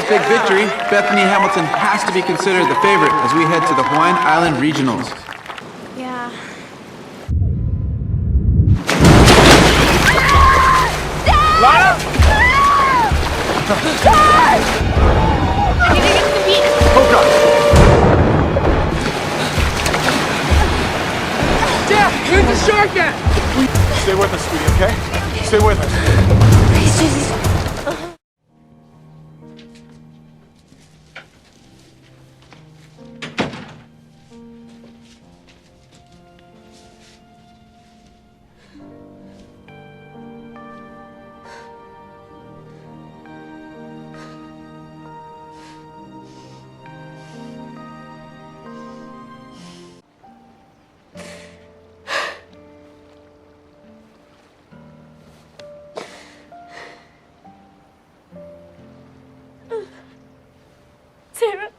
big victory, Bethany Hamilton has to be considered the favorite as we head to the Hawaiian Island Regionals. Yeah. Lana! Hoka! Dad, where's the shark at? Stay with us, sweetie, okay? Stay with us. Sarah,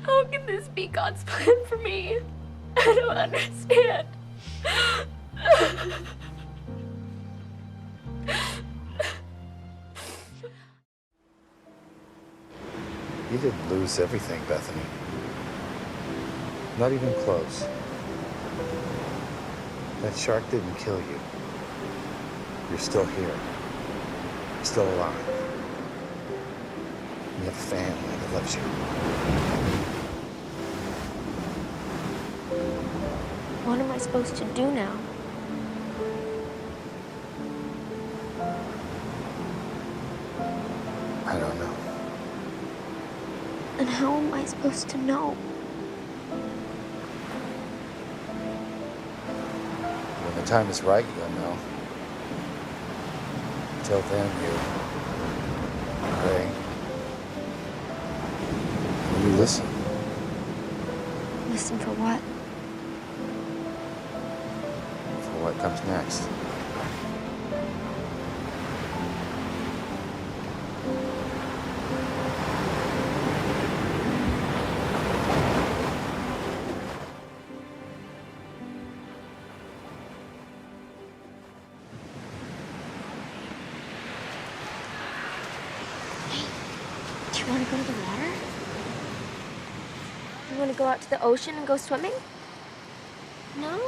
how can this be God's plan for me? I don't understand. You didn't lose everything, Bethany. Not even close. That shark didn't kill you. You're still here. You're still alive. You have a family that loves you. What am I supposed to do now? I don't know. And how am I supposed to know? When the time is right, you'll know. Till then, you pray. And you listen. Listen for what? For what comes next. Do you want to go to the water? You want to go out to the ocean and go swimming? No.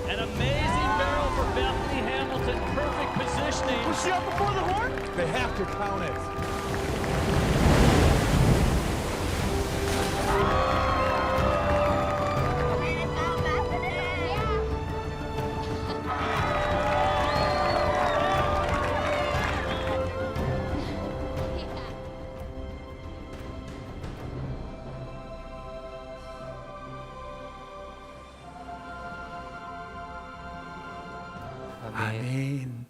An amazing barrel for Bethany Hamilton. Perfect positioning. Was she up before the horn? They have to count it. 아멘.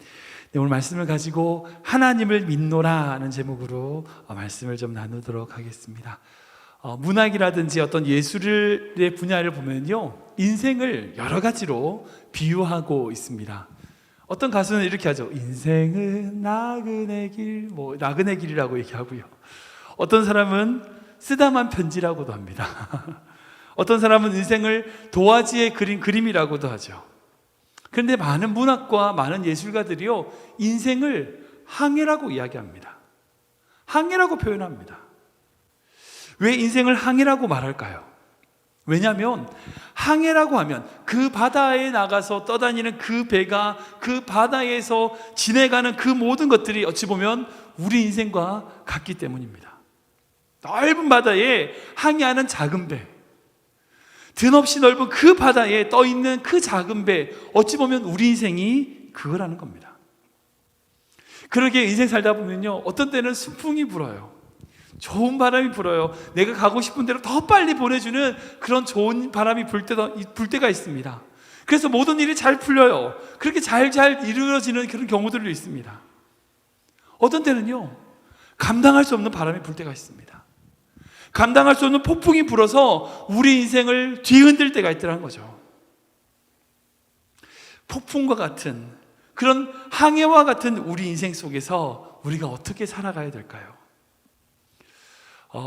네, 오늘 말씀을 가지고 하나님을 믿노라 하는 제목으로 말씀을 좀 나누도록 하겠습니다. 문학이라든지 어떤 예술의 분야를 보면요, 인생을 여러 가지로 비유하고 있습니다. 어떤 가수는 이렇게 하죠. 인생은 나그네 길, 나그네 길이라고 얘기하고요. 어떤 사람은 쓰다만 편지라고도 합니다. 어떤 사람은 인생을 도화지에 그린 그림이라고도 하죠. 그런데 많은 문학과 많은 예술가들이요, 인생을 항해라고 이야기합니다. 항해라고 표현합니다. 왜 인생을 항해라고 말할까요? 왜냐하면 항해라고 하면 그 바다에 나가서 떠다니는 그 배가 그 바다에서 지내가는 그 모든 것들이 어찌 보면 우리 인생과 같기 때문입니다. 넓은 바다에 항해하는 작은 배, 드뭅이 넓은 그 바다에 떠있는 그 작은 배, 어찌 보면 우리 인생이 그거라는 겁니다. 그러게 인생 살다 보면요, 어떤 때는 순풍이 불어요. 좋은 바람이 불어요. 내가 가고 싶은 대로 더 빨리 보내주는 그런 좋은 바람이 불 때가 있습니다. 그래서 모든 일이 잘 풀려요. 그렇게 잘 이루어지는 그런 경우들도 있습니다. 어떤 때는요, 감당할 수 없는 바람이 불 때가 있습니다. 감당할 수 없는 폭풍이 불어서 우리 인생을 뒤흔들 때가 있더라는 거죠. 폭풍과 같은 그런 항해와 같은 우리 인생 속에서 우리가 어떻게 살아가야 될까요?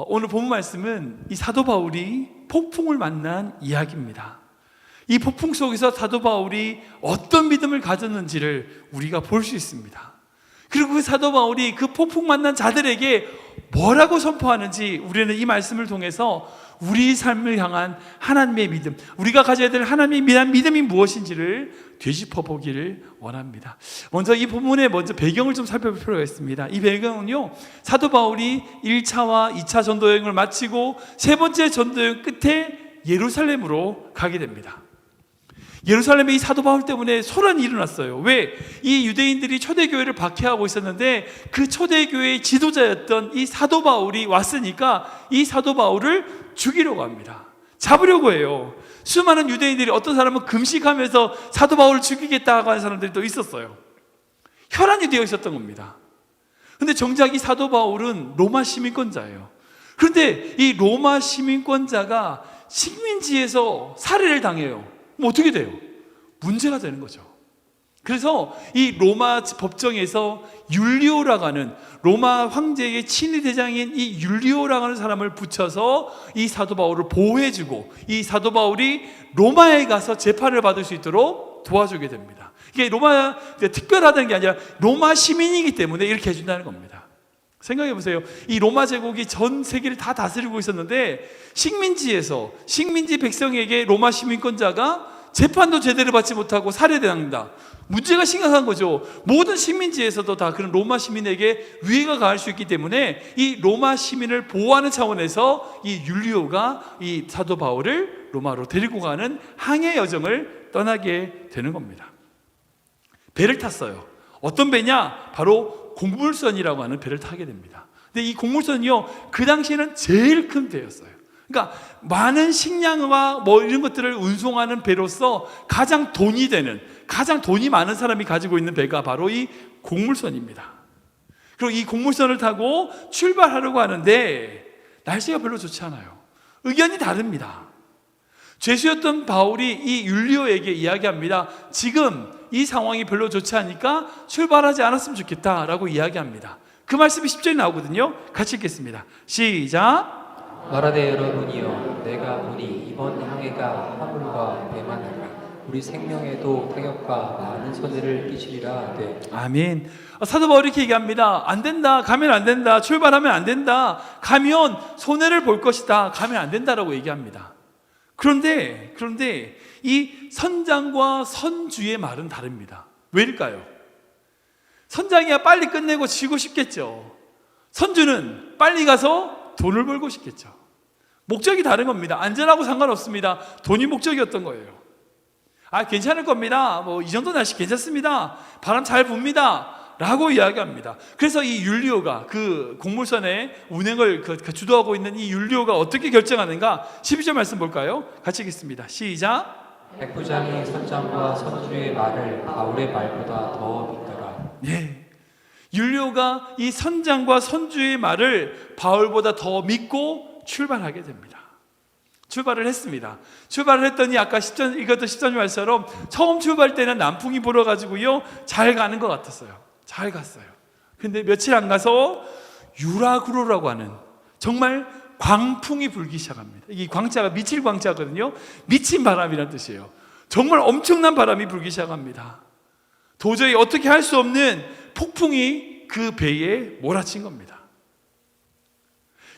오늘 본 말씀은 이 사도 바울이 폭풍을 만난 이야기입니다. 이 폭풍 속에서 사도 바울이 어떤 믿음을 가졌는지를 우리가 볼 수 있습니다. 그리고 그 사도 바울이 그 폭풍 만난 자들에게 뭐라고 선포하는지 우리는 이 말씀을 통해서 우리 삶을 향한 하나님의 믿음, 우리가 가져야 될 하나님의 대한 믿음이 무엇인지를 되짚어 보기를 원합니다. 먼저 이 본문의 배경을 좀 살펴볼 필요가 있습니다. 이 배경은요, 사도 바울이 1차와 2차 전도여행을 마치고 세 번째 전도여행 끝에 예루살렘으로 가게 됩니다. 예루살렘에 이 사도 바울 때문에 소란이 일어났어요. 왜? 이 유대인들이 초대교회를 박해하고 있었는데 그 초대교회의 지도자였던 이 사도 바울이 왔으니까 이 사도 바울을 죽이려고 합니다. 잡으려고 해요. 수많은 유대인들이, 어떤 사람은 금식하면서 사도 바울을 죽이겠다고 하는 사람들이 또 있었어요. 혈안이 되어 있었던 겁니다. 그런데 정작 이 사도 바울은 로마 시민권자예요. 그런데 이 로마 시민권자가 식민지에서 살해를 당해요. 뭐 어떻게 돼요? 문제가 되는 거죠. 그래서 이 로마 법정에서 율리오라고 하는, 로마 황제의 친위 대장인 이 율리오라고 하는 사람을 붙여서 이 사도 바울을 보호해주고, 이 사도 바울이 로마에 가서 재판을 받을 수 있도록 도와주게 됩니다. 이게 로마 특별하다는 게 아니라 로마 시민이기 때문에 이렇게 해준다는 겁니다. 생각해 보세요. 이 로마 제국이 전 세계를 다 다스리고 있었는데 식민지에서 식민지 백성에게 로마 시민권자가 재판도 제대로 받지 못하고 살해당한다. 문제가 심각한 거죠. 모든 식민지에서도 다 그런 로마 시민에게 위해가 가할 수 있기 때문에 이 로마 시민을 보호하는 차원에서 이 율리오가 이 사도 바울을 로마로 데리고 가는 항해 여정을 떠나게 되는 겁니다. 배를 탔어요. 어떤 배냐? 바로 곡물선이라고 하는 배를 타게 됩니다. 근데 이 곡물선이요, 그 당시에는 제일 큰 배였어요. 그러니까 많은 식량과 이런 것들을 운송하는 배로서 가장 돈이 되는, 가장 돈이 많은 사람이 가지고 있는 배가 바로 이 곡물선입니다. 그리고 이 곡물선을 타고 출발하려고 하는데 날씨가 별로 좋지 않아요. 의견이 다릅니다. 죄수였던 바울이 이 율리오에게 이야기합니다. 지금 이 상황이 별로 좋지 않으니까 출발하지 않았으면 좋겠다라고 이야기합니다. 그 말씀이 10절에 나오거든요. 같이 읽겠습니다. 시작. 말하되 여러분이여, 내가 보니 이번 항해가 화물과 배만 아니라 우리 생명에도 타격과 많은 손해를 끼치리라 하되. 아멘. 사도 바울이 이렇게 얘기합니다. 안 된다, 가면 안 된다, 출발하면 안 된다, 가면 손해를 볼 것이다, 가면 안 된다라고 얘기합니다. 그런데 이 선장과 선주의 말은 다릅니다. 왜일까요? 선장이야 빨리 끝내고 쉬고 싶겠죠. 선주는 빨리 가서 돈을 벌고 싶겠죠. 목적이 다른 겁니다. 안전하고 상관없습니다. 돈이 목적이었던 거예요. 괜찮을 겁니다. 이 정도 날씨 괜찮습니다. 바람 잘 붑니다. 라고 이야기합니다. 그래서 이 율리오가 그 곡물선의 운행을 주도하고 있는 이 율리오가 어떻게 결정하는가? 12절 말씀 볼까요? 같이 읽겠습니다. 시작. 백부장이 선장과 선주의 말을 바울의 말보다 더 믿더라. 예. 율리오가 이 선장과 선주의 말을 바울보다 더 믿고 출발하게 됩니다. 출발을 했습니다. 출발을 했더니 아까 10전, 이것도 10전 말처럼 처음 출발 때는 남풍이 불어가지고요 잘 가는 것 같았어요. 잘 갔어요. 근데 며칠 안 가서 유라구로라고 하는 정말 광풍이 불기 시작합니다. 이 광자가 미칠 광자거든요. 미친 바람이라는 뜻이에요. 정말 엄청난 바람이 불기 시작합니다. 도저히 어떻게 할 수 없는 폭풍이 그 배에 몰아친 겁니다.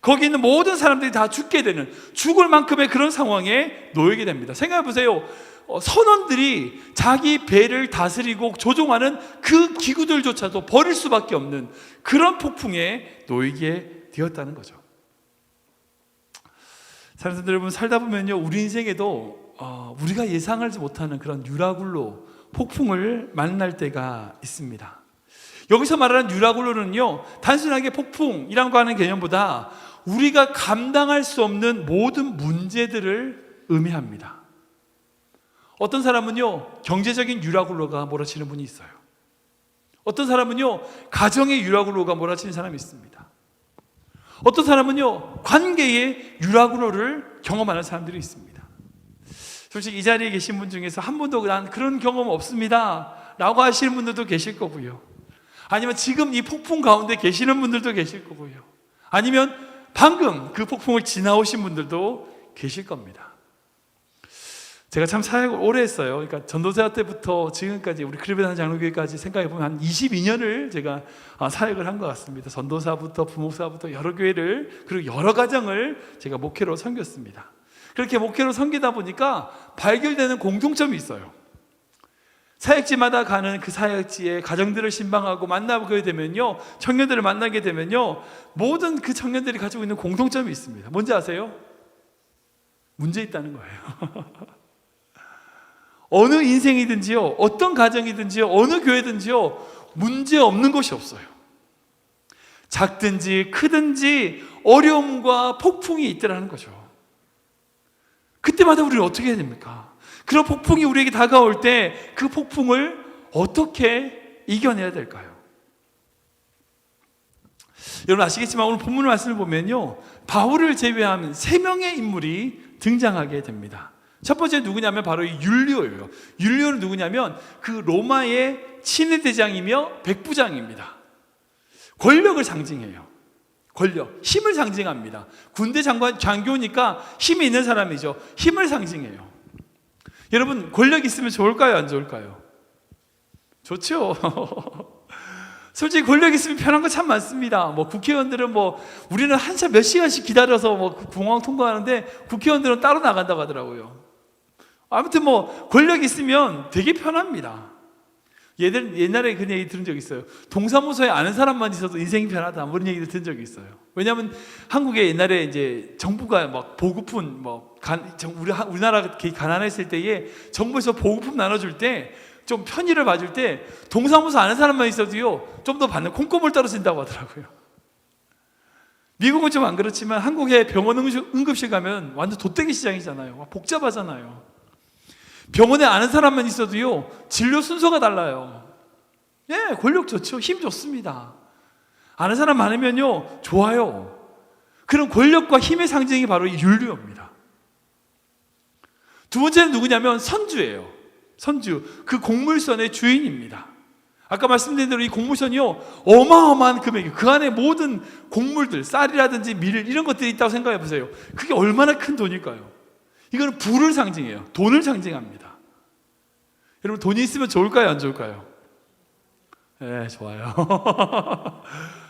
거기 있는 모든 사람들이 다 죽게 되는, 죽을 만큼의 그런 상황에 놓이게 됩니다. 생각해 보세요. 선원들이 자기 배를 다스리고 조종하는 그 기구들조차도 버릴 수밖에 없는 그런 폭풍에 놓이게 되었다는 거죠. 사랑하는 여러분, 살다 보면요 우리 인생에도 우리가 예상하지 못하는 그런 유라굴로 폭풍을 만날 때가 있습니다. 여기서 말하는 유라굴로는요 단순하게 폭풍이라고 하는 개념보다 우리가 감당할 수 없는 모든 문제들을 의미합니다. 어떤 사람은요 경제적인 유라굴로가 몰아치는 분이 있어요. 어떤 사람은요 가정의 유라굴로가 몰아치는 사람이 있습니다. 어떤 사람은요 관계의 유라굴로를 경험하는 사람들이 있습니다. 솔직히 이 자리에 계신 분 중에서 한 분도 난 그런 경험 없습니다 라고 하시는 분들도 계실 거고요, 아니면 지금 이 폭풍 가운데 계시는 분들도 계실 거고요, 아니면 방금 그 폭풍을 지나오신 분들도 계실 겁니다. 제가 참 사역을 오래 했어요. 그러니까 전도사 때부터 지금까지 우리 크리베단 장로교회까지 생각해보면 한 22년을 제가 사역을 한 것 같습니다. 전도사부터 부목사부터 여러 교회를, 그리고 여러 가정을 제가 목회로 섬겼습니다. 그렇게 목회로 섬기다 보니까 발견되는 공통점이 있어요. 사역지마다 가는 그 사역지에 가정들을 신방하고 만나게 되면요, 청년들을 만나게 되면요, 모든 그 청년들이 가지고 있는 공통점이 있습니다. 뭔지 아세요? 문제 있다는 거예요. 어느 인생이든지요, 어떤 가정이든지요, 어느 교회든지요, 문제 없는 것이 없어요. 작든지 크든지 어려움과 폭풍이 있더라는 거죠. 그때마다 우리는 어떻게 해야 됩니까? 그런 폭풍이 우리에게 다가올 때 그 폭풍을 어떻게 이겨내야 될까요? 여러분 아시겠지만 오늘 본문 말씀을 보면요, 바울을 제외한 3명의 인물이 등장하게 됩니다. 첫 번째 누구냐면 바로 이 율리오예요. 율리오는 누구냐면 그 로마의 친위대장이며 백부장입니다. 권력을 상징해요. 권력, 힘을 상징합니다. 군대 장교니까 힘이 있는 사람이죠. 힘을 상징해요. 여러분 권력 있으면 좋을까요, 안 좋을까요? 좋죠. 솔직히 권력 있으면 편한 거 참 많습니다. 뭐 국회의원들은 뭐 우리는 한참 몇 시간씩 기다려서 뭐 공항 통과하는데 국회의원들은 따로 나간다고 하더라고요. 아무튼 뭐 권력 있으면 되게 편합니다. 옛날에 그런 얘기 들은 적 있어요. 동사무소에 아는 사람만 있어도 인생이 편하다, 뭐 이런 얘기를 들은 적이 있어요. 왜냐하면 한국에 옛날에 이제 정부가 막 보급품, 우리나라가 가난했을 때에 정부에서 보급품 나눠줄 때 좀 편의를 봐줄 때 동사무소 아는 사람만 있어도요 좀 더 받는 콩고물 떨어진다고 하더라고요. 미국은 좀 안 그렇지만 한국의 병원 응급실 가면 완전 돗대기 시장이잖아요. 복잡하잖아요. 병원에 아는 사람만 있어도요 진료 순서가 달라요. 예, 권력 좋죠. 힘 좋습니다. 아는 사람 많으면요 좋아요. 그런 권력과 힘의 상징이 바로 이 율리오입니다. 두 번째는 누구냐면 선주예요. 선주, 그 곡물선의 주인입니다. 아까 말씀드린 대로 이 곡물선이요 어마어마한 금액이에요. 그 안에 모든 곡물들, 쌀이라든지 밀 이런 것들이 있다고 생각해 보세요. 그게 얼마나 큰 돈일까요? 이거는 부를 상징해요. 돈을 상징합니다. 여러분 돈이 있으면 좋을까요, 안 좋을까요? 네, 좋아요.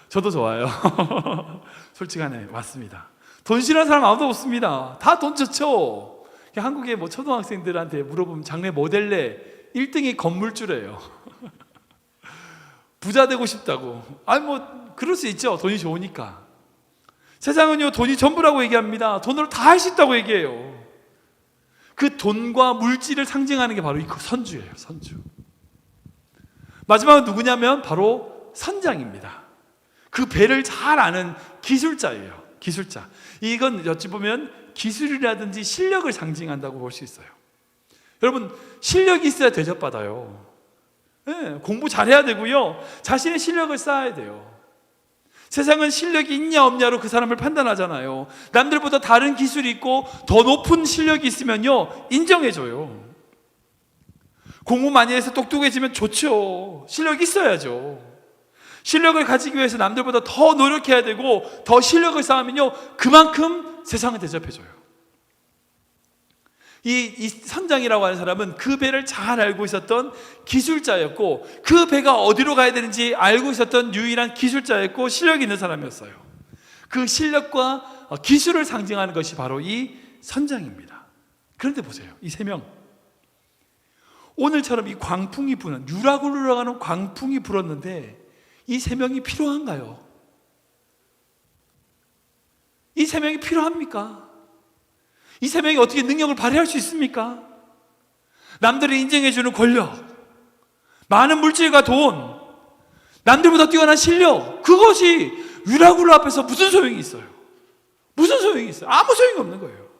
저도 좋아요. 솔직하네, 맞습니다. 돈 싫어하는 사람 아무도 없습니다. 다 돈 좋죠. 한국의 뭐 초등학생들한테 물어보면 장래 뭐 될래? 1등이 건물주래요. 부자 되고 싶다고. 아니 뭐 그럴 수 있죠. 돈이 좋으니까. 세상은요 돈이 전부라고 얘기합니다. 돈으로 다 할 수 있다고 얘기해요. 그 돈과 물질을 상징하는 게 바로 이 선주예요. 선주. 마지막은 누구냐면 바로 선장입니다. 그 배를 잘 아는 기술자예요. 기술자. 이건 어찌 보면 기술이라든지 실력을 상징한다고 볼 수 있어요. 여러분, 실력이 있어야 대접받아요. 네, 공부 잘해야 되고요. 자신의 실력을 쌓아야 돼요. 세상은 실력이 있냐 없냐로 그 사람을 판단하잖아요. 남들보다 다른 기술이 있고 더 높은 실력이 있으면요, 인정해줘요. 공부 많이 해서 똑똑해지면 좋죠. 실력이 있어야죠. 실력을 가지기 위해서 남들보다 더 노력해야 되고 더 실력을 쌓으면요, 그만큼 세상을 대접해줘요. 이 선장이라고 하는 사람은 그 배를 잘 알고 있었던 기술자였고, 그 배가 어디로 가야 되는지 알고 있었던 유일한 기술자였고 실력이 있는 사람이었어요. 그 실력과 기술을 상징하는 것이 바로 이 선장입니다. 그런데 보세요, 이 세 명, 오늘처럼 이 광풍이 부는, 유락으로 흘러가는 광풍이 불었는데 이 세 명이 필요한가요? 이 세 명이 필요합니까? 이 세 명이 어떻게 능력을 발휘할 수 있습니까? 남들이 인정해주는 권력, 많은 물질과 돈, 남들보다 뛰어난 실력, 그것이 유라굴로 앞에서 무슨 소용이 있어요? 무슨 소용이 있어요? 아무 소용이 없는 거예요.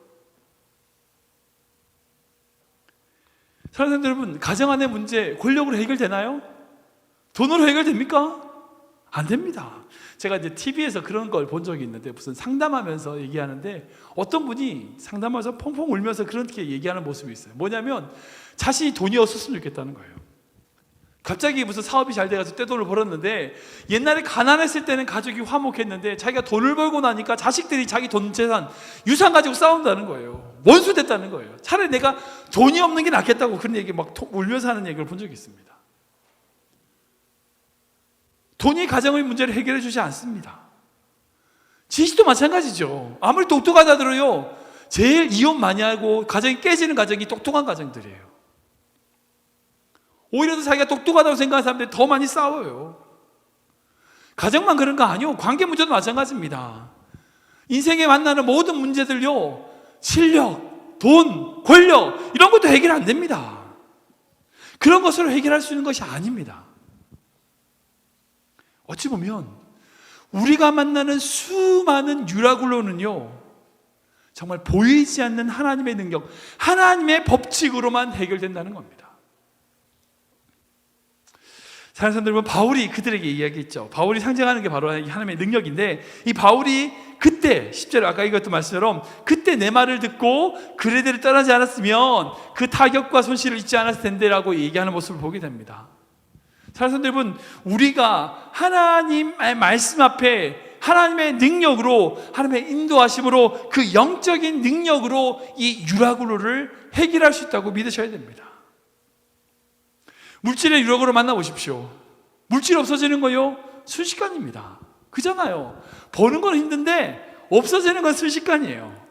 사랑하는 여러분, 가정 안의 문제 권력으로 해결되나요? 돈으로 해결됩니까? 안 됩니다. 제가 이제 TV에서 그런 걸 본 적이 있는데, 무슨 상담하면서 얘기하는데 어떤 분이 상담하면서 펑펑 울면서 그렇게 얘기하는 모습이 있어요. 뭐냐면 자신이 돈이 없었으면 좋겠다는 거예요. 갑자기 무슨 사업이 잘 돼가지고 떼돈을 벌었는데, 옛날에 가난했을 때는 가족이 화목했는데 자기가 돈을 벌고 나니까 자식들이 자기 돈 재산 유산 가지고 싸운다는 거예요. 원수 됐다는 거예요. 차라리 내가 돈이 없는 게 낫겠다고 그런 얘기 막 울면서 하는 얘기를 본 적이 있습니다. 돈이 가정의 문제를 해결해 주지 않습니다. 지식도 마찬가지죠. 아무리 똑똑하다더라도 제일 이혼 많이 하고 가정이 깨지는 가정이 똑똑한 가정들이에요. 오히려 더 자기가 똑똑하다고 생각하는 사람들이 더 많이 싸워요. 가정만 그런 거 아니요, 관계 문제도 마찬가지입니다. 인생에 만나는 모든 문제들요, 실력, 돈, 권력 이런 것도 해결 안 됩니다. 그런 것으로 해결할 수 있는 것이 아닙니다. 어찌 보면 우리가 만나는 수많은 유라굴로는요, 정말 보이지 않는 하나님의 능력, 하나님의 법칙으로만 해결된다는 겁니다. 사랑하는 사람들, 여러분, 바울이 그들에게 이야기했죠. 바울이 상징하는 게 바로 하나님의 능력인데, 이 바울이 그때 10절 아까 읽었던 말씀처럼 그때 내 말을 듣고 그레데를 떠나지 않았으면 그 타격과 손실을 잊지 않았을 텐데 라고 얘기하는 모습을 보게 됩니다. 사랑하는 여러분, 우리가 하나님의 말씀 앞에 하나님의 능력으로, 하나님의 인도하심으로, 그 영적인 능력으로 이 유라굴로를 해결할 수 있다고 믿으셔야 됩니다. 물질의 유력으로 만나보십시오. 물질 없어지는 거요, 순식간입니다. 그잖아요. 버는 건 힘든데 없어지는 건 순식간이에요.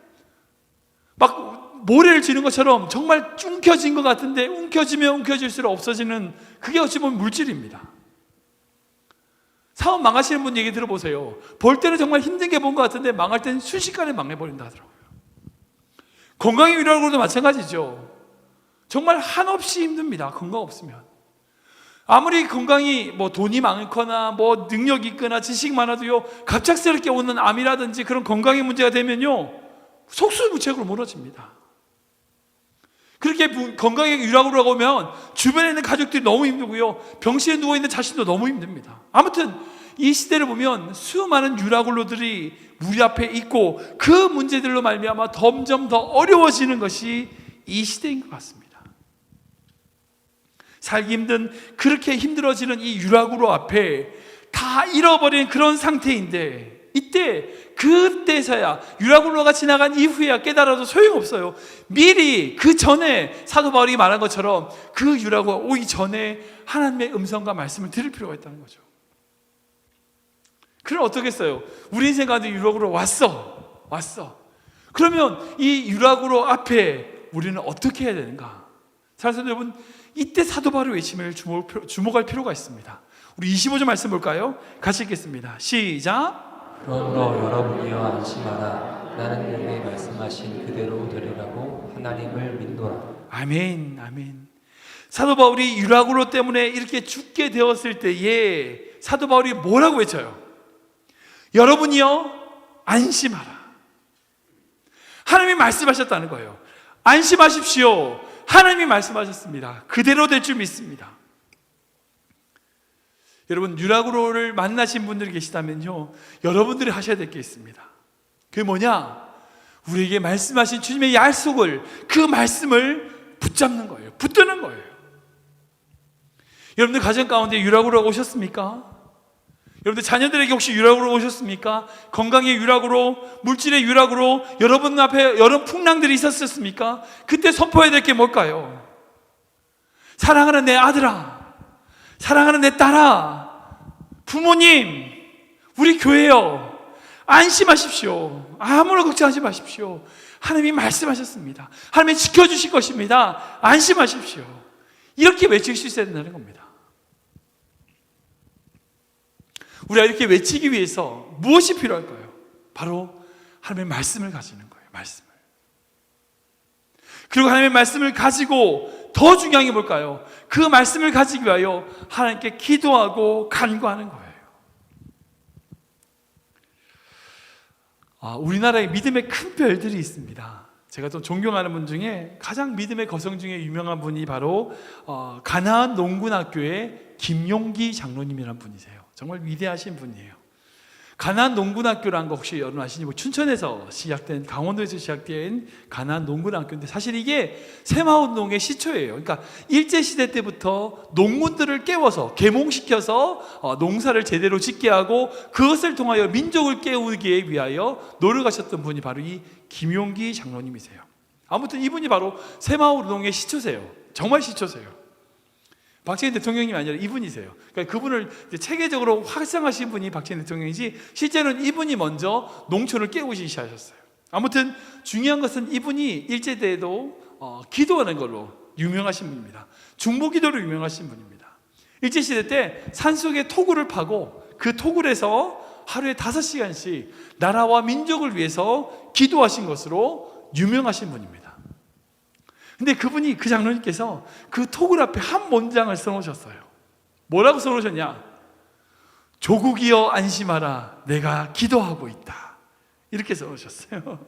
막 모래를 쥐는 것처럼 정말 움켜진 것 같은데 움켜지면 움켜질수록 없어지는, 그게 어찌 보면 물질입니다. 사업 망하시는 분 얘기 들어보세요. 벌 때는 정말 힘들게 본 것 같은데 망할 때는 순식간에 망해버린다 하더라고요. 건강의 유력으로도 마찬가지죠. 정말 한없이 힘듭니다. 건강 없으면. 아무리 건강이 돈이 많거나 능력이 있거나 지식 많아도요, 갑작스럽게 오는 암이라든지 그런 건강의 문제가 되면요, 속수무책으로 무너집니다. 그렇게 건강에 유락으로 오면 주변에 있는 가족들이 너무 힘들고요, 병실에 누워있는 자신도 너무 힘듭니다. 아무튼 이 시대를 보면 수많은 유라굴로들이 우리 앞에 있고 그 문제들로 말미암아 점점 더 어려워지는 것이 이 시대인 것 같습니다. 살기 힘든, 그렇게 힘들어지는 이 유라굴로 앞에 다 잃어버린 그런 상태인데, 그때서야 유라굴로가 지나간 이후에야 깨달아도 소용없어요. 미리 그 전에 사도 바울이 말한 것처럼 그 유라굴로가 오기 전에 하나님의 음성과 말씀을 들을 필요가 있다는 거죠. 그럼 어떻겠어요? 우리 인생 가운데 유라굴로 왔어. 그러면 이 유라굴로 앞에 우리는 어떻게 해야 되는가? 사랑하는 여러분, 이때 사도 바울의 외침을 주목할 필요가 있습니다. 우리 25절 말씀 볼까요? 같이 읽겠습니다. 시작. 그러므로 여러분이여 안심하라. 나는 내게 말씀하신 그대로 되리라고 하나님을 믿노라. 아멘, 아멘. 사도 바울이 유라굴로 때문에 이렇게 죽게 되었을 때에 사도 바울이 뭐라고 외쳐요? 여러분이여 안심하라. 하나님이 말씀하셨다는 거예요. 안심하십시오. 하나님이 말씀하셨습니다. 그대로 될 줄 믿습니다. 여러분, 유라굴로를 만나신 분들이 계시다면요, 여러분들이 하셔야 될 게 있습니다. 그게 뭐냐? 우리에게 말씀하신 주님의 약속을, 그 말씀을 붙잡는 거예요. 붙드는 거예요. 여러분들 가정 가운데 유라굴로가 오셨습니까? 여러분들 자녀들에게 혹시 유라굴로 오셨습니까? 건강의 유라굴로, 물질의 유라굴로, 여러분 앞에 여러 풍랑들이 있었습니까? 그때 선포해야 될 게 뭘까요? 사랑하는 내 아들아, 사랑하는 내 딸아, 부모님, 우리 교회요, 안심하십시오. 아무런 걱정하지 마십시오. 하나님이 말씀하셨습니다. 하나님이 지켜주실 것입니다. 안심하십시오. 이렇게 외칠 수 있어야 된다는 겁니다. 우리가 이렇게 외치기 위해서 무엇이 필요할까요? 바로 하나님의 말씀을 가지는 거예요. 말씀을. 그리고 하나님의 말씀을 가지고 더 중요한 게 뭘까요? 그 말씀을 가지기 위하여 하나님께 기도하고 간구하는 거예요. 우리나라에 믿음의 큰 별들이 있습니다. 제가 좀 존경하는 분 중에 가장 믿음의 거성 중에 유명한 분이 바로 가나안 농군학교의 김용기 장로님이라는 분이세요. 정말 위대하신 분이에요. 가나안 농군학교라는 거 혹시 여러분 아시니? 춘천에서 시작된, 강원도에서 시작된 가나안 농군학교인데 사실 이게 세마운동의 시초예요. 그러니까 일제시대 때부터 농군들을 깨워서 계몽시켜서 농사를 제대로 짓게 하고 그것을 통하여 민족을 깨우기 위하여 노력하셨던 분이 바로 이 김용기 장로님이세요. 아무튼 이분이 바로 세마운동의 시초세요. 정말 시초세요. 박정희 대통령님이 아니라 이분이세요. 그러니까 그분을 체계적으로 확장하신 분이 박정희 대통령이지 실제로는 이분이 먼저 농촌을 깨우시기 시작하셨어요. 아무튼 중요한 것은 이분이 일제때에도 기도하는 걸로 유명하신 분입니다. 중보기도로 유명하신 분입니다. 일제시대 때 산속에 토굴을 파고 그 토굴에서 하루에 5시간씩 나라와 민족을 위해서 기도하신 것으로 유명하신 분입니다. 근데 그분이, 그 장로님께서 그 토굴 앞에 한 문장을 써놓으셨어요. 뭐라고 써놓으셨냐? 조국이여 안심하라, 내가 기도하고 있다. 이렇게 써놓으셨어요.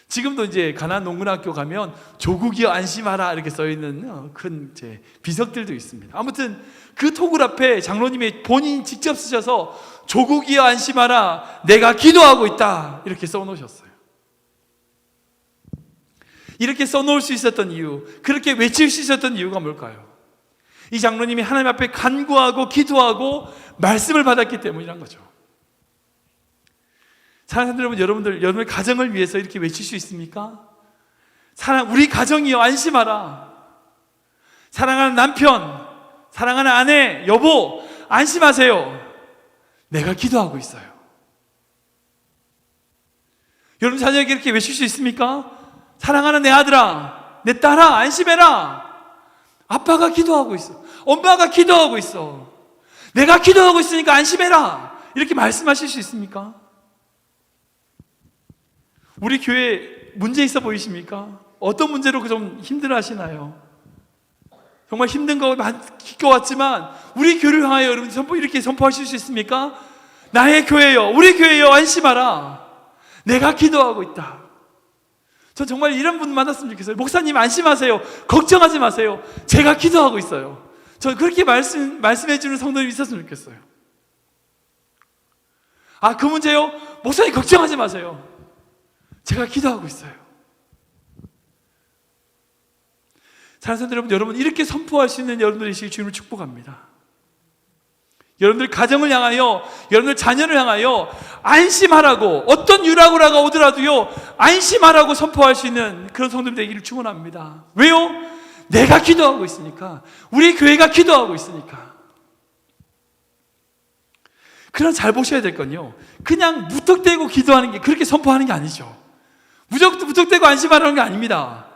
지금도 이제 가나안 농군학교 가면 조국이여 안심하라 이렇게 써있는 큰 비석들도 있습니다. 아무튼 그 토굴 앞에 장로님이 본인이 직접 쓰셔서 조국이여 안심하라, 내가 기도하고 있다 이렇게 써놓으셨어요. 이렇게 써놓을 수 있었던 이유, 그렇게 외칠 수 있었던 이유가 뭘까요? 이 장로님이 하나님 앞에 간구하고 기도하고 말씀을 받았기 때문이란 거죠. 사랑하는 여러분, 여러분의 가정을 위해서 이렇게 외칠 수 있습니까? 우리 가정이여 안심하라. 사랑하는 남편, 사랑하는 아내, 여보, 안심하세요. 내가 기도하고 있어요. 여러분 자녀에게 이렇게 외칠 수 있습니까? 사랑하는 내 아들아, 내 딸아, 안심해라. 아빠가 기도하고 있어. 엄마가 기도하고 있어. 내가 기도하고 있으니까 안심해라. 이렇게 말씀하실 수 있습니까? 우리 교회 문제 있어 보이십니까? 어떤 문제로 좀 힘들어 하시나요? 정말 힘든 거 많을 것 같지만 우리 교회를 향하여 여러분 이렇게 선포하실 수 있습니까? 나의 교회여, 우리 교회여, 안심하라. 내가 기도하고 있다. 전 정말 이런 분 만났으면 좋겠어요. 목사님 안심하세요. 걱정하지 마세요. 제가 기도하고 있어요. 저 그렇게 말씀해 주는 성도님이 있었으면 좋겠어요. 그 문제요? 목사님 걱정하지 마세요. 제가 기도하고 있어요. 사랑하는 성도 여러분, 이렇게 선포할 수 있는 여러분들이시길 주님을 축복합니다. 여러분들 가정을 향하여, 여러분들 자녀를 향하여 안심하라고, 어떤 유라굴로가 오더라도요 안심하라고 선포할 수 있는 그런 성도들 되기를 축원합니다. 왜요? 내가 기도하고 있으니까, 우리 교회가 기도하고 있으니까. 그럼 잘 보셔야 될 건요, 그냥 무턱대고 기도하는 게, 그렇게 선포하는 게 아니죠. 무턱대고 안심하라는 게 아닙니다.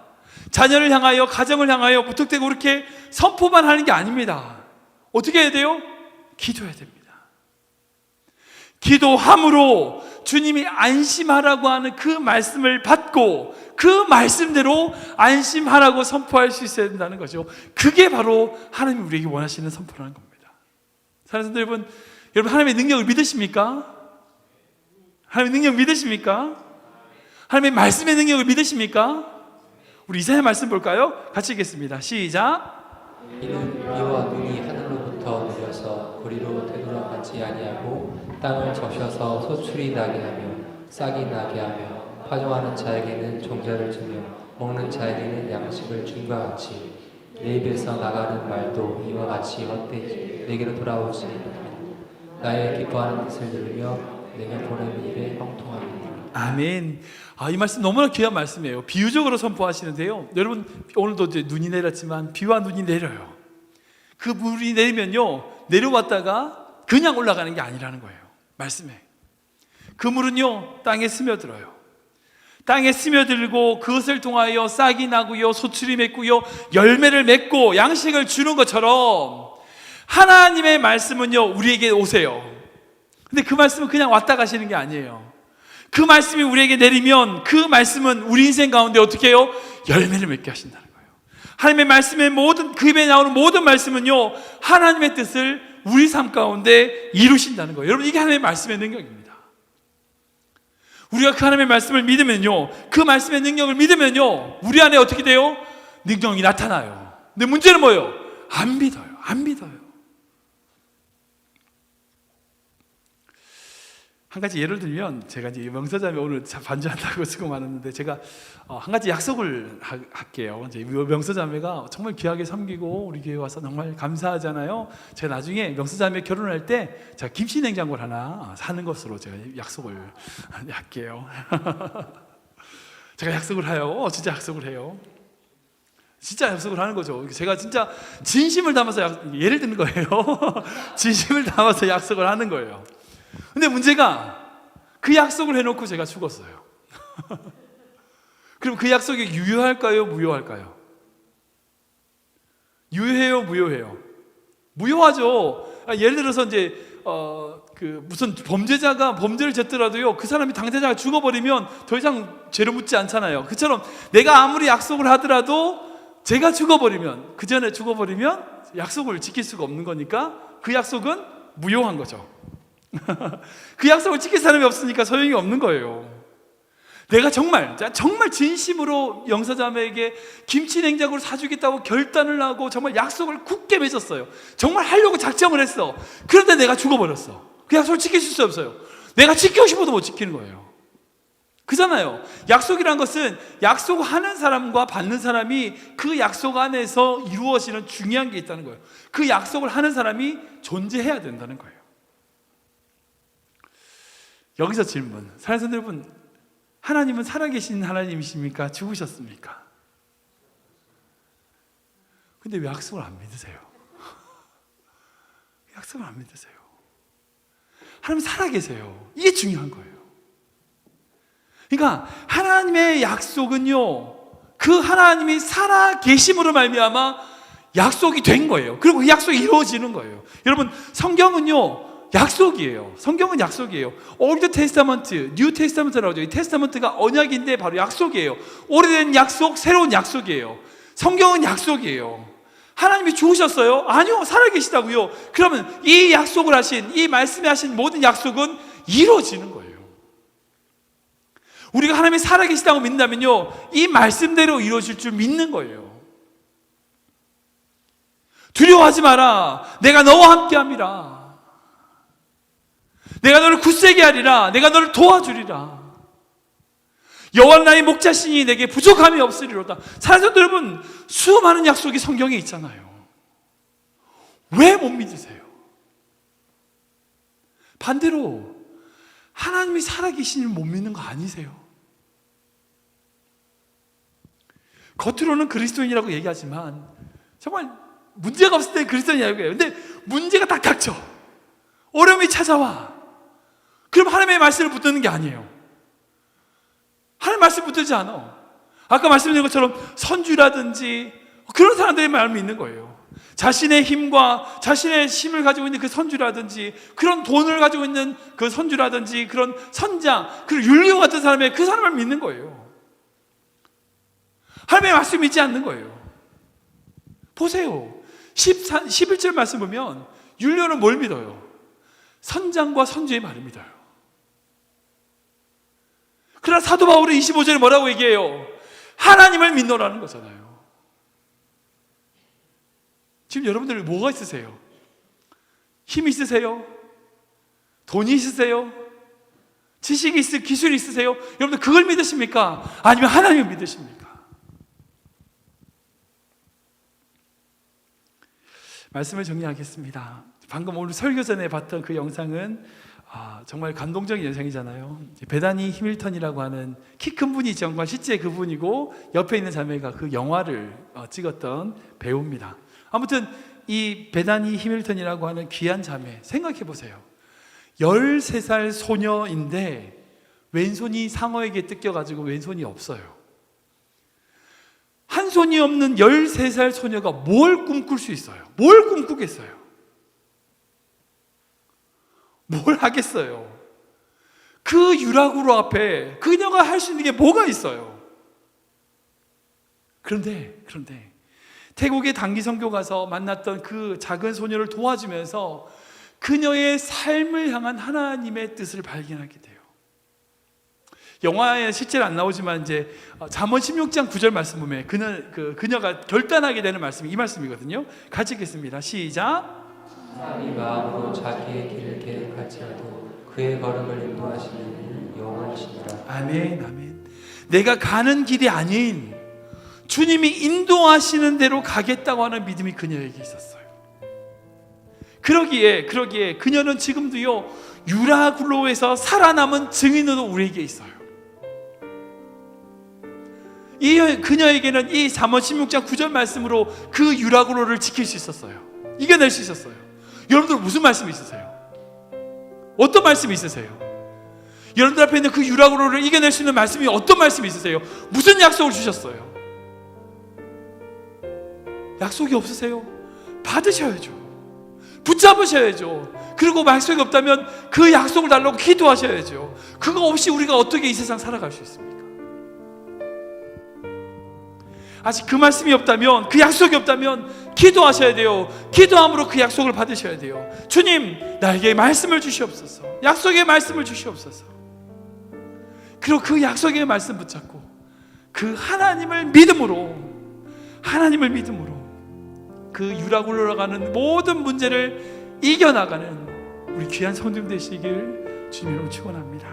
자녀를 향하여, 가정을 향하여 무턱대고 그렇게 선포만 하는 게 아닙니다. 어떻게 해야 돼요? 기도해야 됩니다. 기도함으로 주님이 안심하라고 하는 그 말씀을 받고 그 말씀대로 안심하라고 선포할 수 있어야 된다는 거죠. 그게 바로 하나님이 우리에게 원하시는 선포라는 겁니다. 사랑하는 성도 여러분, 하나님의 능력을 믿으십니까? 하나님의 능력 믿으십니까? 하나님의 말씀의 능력을 믿으십니까? 우리 이사야 말씀 볼까요? 같이 읽겠습니다. 시작. 이는 비와 눈이 하늘로부터 내려서 우리로 되돌아가지 아니하고 땅을 적셔서 소출이 나게 하며 싹이 나게 하며 파종하는 자에게는 종자를 주며 먹는 자에게는 양식을 줌과 같이 내 입에서 나가는 말도 이와 같이 헛되이 내게로 돌아오지 않으며 나의 기뻐하는 뜻을 들으며 내가 보낸 일에 형통하리라. 아멘. 이 말씀 너무나 귀한 말씀이에요. 비유적으로 선포하시는데요. 여러분 오늘도 이제 눈이 내렸지만 비와 눈이 내려요. 그 물이 내리면요 내려왔다가 그냥 올라가는 게 아니라는 거예요. 말씀에 그 물은요 땅에 스며들어요. 땅에 스며들고 그것을 통하여 싹이 나고요 소출이 맺고요 열매를 맺고 양식을 주는 것처럼 하나님의 말씀은요 우리에게 오세요. 근데 그 말씀은 그냥 왔다 가시는 게 아니에요. 그 말씀이 우리에게 내리면 그 말씀은 우리 인생 가운데 어떻게 해요? 열매를 맺게 하신다는 거예요. 하나님의 말씀의 모든 그 입에 나오는 모든 말씀은요 하나님의 뜻을 우리 삶 가운데 이루신다는 거예요. 여러분 이게 하나님의 말씀의 능력입니다. 우리가 그 하나님의 말씀을 믿으면요 그 말씀의 능력을 믿으면요 우리 안에 어떻게 돼요? 능력이 나타나요. 근데 문제는 뭐예요? 안 믿어요. 안 믿어요. 한 가지 예를 들면 제가 이제 명사자매 오늘 반주한다고 수고 많았는데 제가 한 가지 약속을 할게요. 이제 명사자매가 정말 귀하게 섬기고 우리 교회 와서 정말 감사하잖아요. 제가 나중에 명사자매 결혼할 때 제가 김치 냉장고를 하나 사는 것으로 제가 약속을 할게요. 제가 약속을 해요. 진짜 약속을 해요. 진짜 약속을 하는 거죠. 제가 진짜 진심을 담아서 예를 드는 거예요. 진심을 담아서 약속을 하는 거예요. 근데 문제가 그 약속을 해놓고 제가 죽었어요. 그럼 그 약속이 유효할까요? 무효할까요? 유효해요? 무효해요? 무효하죠. 예를 들어서 이제 무슨 범죄자가 범죄를 졌더라도요 그 사람이 당사자가 죽어버리면 더 이상 죄를 묻지 않잖아요. 그처럼 내가 아무리 약속을 하더라도 제가 죽어버리면 그 전에 죽어버리면 약속을 지킬 수가 없는 거니까 그 약속은 무효한 거죠. 그 약속을 지킬 사람이 없으니까 소용이 없는 거예요. 내가 정말 진심으로 영사자매에게 김치 냉장고를 사주겠다고 결단을 하고 정말 약속을 굳게 맺었어요. 정말 하려고 작정을 했어. 그런데 내가 죽어버렸어. 그 약속을 지킬 수 없어요. 내가 지키고 싶어도 못 지키는 거예요. 그잖아요. 약속이란 것은 약속하는 사람과 받는 사람이 그 약속 안에서 이루어지는 중요한 게 있다는 거예요. 그 약속을 하는 사람이 존재해야 된다는 거예요. 여기서 질문. 사랑하는 여러분, 하나님은 살아계신 하나님이십니까? 죽으셨습니까? 근데 왜 약속을 안 믿으세요? 약속을 안 믿으세요? 하나님 살아계세요. 이게 중요한 거예요. 그러니까 하나님의 약속은요 그 하나님이 살아계심으로 말미암아 약속이 된 거예요. 그리고 그 약속이 이루어지는 거예요. 여러분 성경은요 약속이에요. 성경은 약속이에요. 올드 테스타먼트, 뉴 테스타먼트라고 하죠. 이 테스타먼트가 언약인데 바로 약속이에요. 오래된 약속, 새로운 약속이에요. 성경은 약속이에요. 하나님이 죽으셨어요? 아니요, 살아계시다고요. 그러면 이 약속을 하신, 이 말씀에 하신 모든 약속은 이루어지는 거예요. 우리가 하나님이 살아계시다고 믿는다면요 이 말씀대로 이루어질 줄 믿는 거예요. 두려워하지 마라. 내가 너와 함께함이라. 내가 너를 굳세게 하리라. 내가 너를 도와주리라. 여호와 나의 목자시니 내게 부족함이 없으리로다. 사랑하는 여러분, 수많은 약속이 성경에 있잖아요. 왜 못 믿으세요? 반대로 하나님이 살아계시니 못 믿는 거 아니세요? 겉으로는 그리스도인이라고 얘기하지만 정말 문제가 없을 때 그리스도인이라고 해요. 근데 문제가 딱 닥쳐. 어려움이 찾아와. 그럼 하나님의 말씀을 붙드는 게 아니에요. 하나님의 말씀을 붙들지 않아. 아까 말씀드린 것처럼 선주라든지 그런 사람들의 마음이 있는 거예요. 자신의 힘과 자신의 힘을 가지고 있는 그 선주라든지 그런 돈을 가지고 있는 그 선주라든지 그런 선장, 그리고 율리오 같은 사람의 그 사람을 믿는 거예요. 하나님의 말씀 믿지 않는 거예요. 보세요. 11절 말씀 보면 율리오는 뭘 믿어요? 선장과 선주의 말을 믿어요. 그러나 사도 바울은 25절에 뭐라고 얘기해요? 하나님을 믿노라는 거잖아요. 지금 여러분들 뭐가 있으세요? 힘 있으세요? 돈이 있으세요? 지식이 있으세요? 기술이 있으세요? 여러분들 그걸 믿으십니까? 아니면 하나님을 믿으십니까? 말씀을 정리하겠습니다. 방금 오늘 설교 전에 봤던 그 영상은 정말 감동적인 영상이잖아요. 베다니 히밀턴이라고 하는 키 큰 분이 정말 실제 그분이고 옆에 있는 자매가 그 영화를 찍었던 배우입니다. 아무튼 이 베다니 히밀턴이라고 하는 귀한 자매, 생각해 보세요. 13살 소녀인데 왼손이 상어에게 뜯겨가지고 왼손이 없어요. 한 손이 없는 13살 소녀가 뭘 꿈꿀 수 있어요? 뭘 꿈꾸겠어요? 뭘 하겠어요? 그 유라구로 앞에 그녀가 할 수 있는 게 뭐가 있어요? 그런데 태국의 단기 선교 가서 만났던 그 작은 소녀를 도와주면서 그녀의 삶을 향한 하나님의 뜻을 발견하게 돼요. 영화에 실제로 안 나오지만 이제 잠언 16장 9절 말씀 보면 그녀가 결단하게 되는 말씀이 이 말씀이거든요. 같이 읽겠습니다. 시작. 사람이 마음으로 자기의 길을 계획할지라도 그의 걸음을 인도하시는 여호와시니라. 아멘, 아멘. 내가 가는 길이 아닌 주님이 인도하시는 대로 가겠다고 하는 믿음이 그녀에게 있었어요. 그러기에 그녀는 지금도요 유라굴로에서 살아남은 증인으로 우리에게 있어요. 그녀에게는 이 잠언 16장 9절 말씀으로 그 유라굴로를 지킬 수 있었어요. 이겨낼 수 있었어요. 여러분들 무슨 말씀이 있으세요? 어떤 말씀이 있으세요? 여러분들 앞에 있는 그 유라굴로를 이겨낼 수 있는 말씀이 어떤 말씀이 있으세요? 무슨 약속을 주셨어요? 약속이 없으세요? 받으셔야죠. 붙잡으셔야죠. 그리고 약속이 없다면 그 약속을 달라고 기도하셔야죠. 그거 없이 우리가 어떻게 이 세상 살아갈 수 있습니까? 아직 그 말씀이 없다면, 그 약속이 없다면 기도하셔야 돼요. 기도함으로 그 약속을 받으셔야 돼요. 주님, 나에게 말씀을 주시옵소서. 약속의 말씀을 주시옵소서. 그리고 그 약속의 말씀 붙잡고 그 하나님을 믿음으로 그 유라굴로로 가는 모든 문제를 이겨나가는 우리 귀한 성도님 되시길 주님으로 축원합니다.